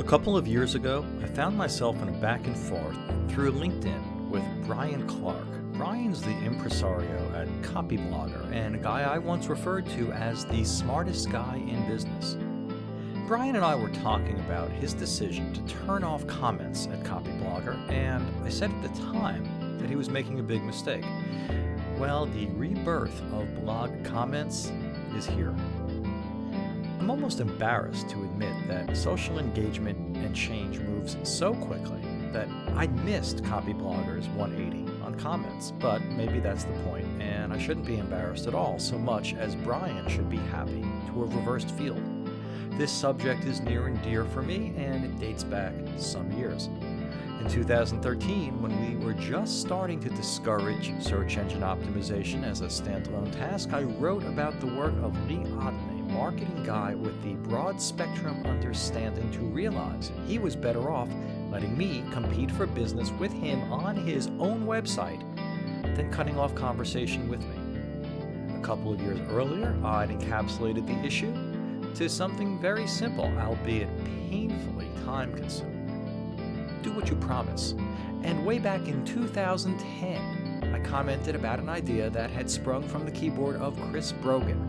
A couple of years ago, I found myself in a back and forth through LinkedIn with Brian Clark. Brian's the impresario at Copyblogger and a guy I once referred to as the smartest guy in business. Brian and I were talking about his decision to turn off comments at Copyblogger, and I said at the time that he was making a big mistake. Well, the rebirth of blog comments is here. I'm almost embarrassed to admit that social engagement and change moves so quickly that I missed Copyblogger's 180 on comments, but maybe that's the point, and I shouldn't be embarrassed at all so much as Brian should be happy to have reversed field. This subject is near and dear for me, and it dates back some years. In 2013, when we were just starting to discourage search engine optimization as a standalone task, I wrote about the work of Lee Odden, a marketing guy with the broad spectrum understanding to realize he was better off letting me compete for business with him on his own website than cutting off conversation with me. A couple of years earlier, I'd encapsulated the issue to something very simple, albeit painfully time-consuming. Do what you promise. And way back in 2010, I commented about an idea that had sprung from the keyboard of Chris Brogan.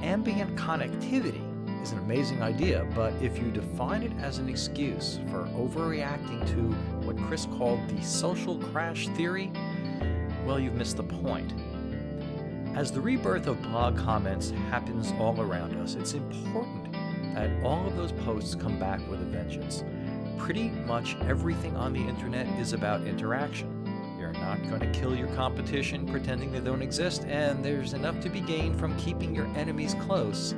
Ambient connectivity is an amazing idea, but if you define it as an excuse for overreacting to what Chris called the social crash theory, well, you've missed the point. As the rebirth of blog comments happens all around us, it's important that all of those posts come back with a vengeance. Pretty much everything on the internet is about interaction. You're not going to kill your competition pretending they don't exist, and there's enough to be gained from keeping your enemies close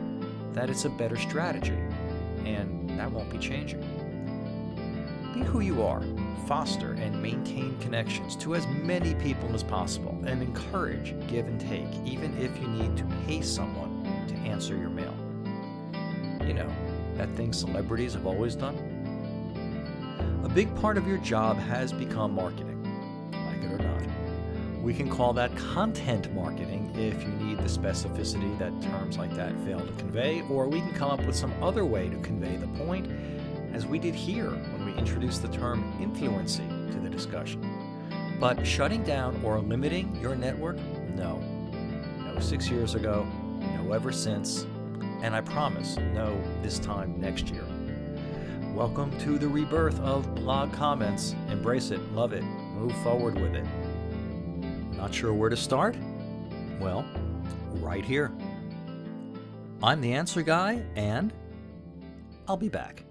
that it's a better strategy, and that won't be changing. Be who you are, foster and maintain connections to as many people as possible, and encourage give and take, even if you need to pay someone to answer your mail. You know, that thing celebrities have always done? A big part of your job has become marketing, like it or not. We can call that content marketing if you need the specificity that terms like that fail to convey, or we can come up with some other way to convey the point, as we did here when we introduced the term influency to the discussion. But shutting down or limiting your network? No. No 6 years ago, no ever since, and I promise, no this time next year. Welcome to the rebirth of blog comments. Embrace it, love it, move forward with it. Not sure where to start? Well, right here. I'm the Answer Guy, and I'll be back.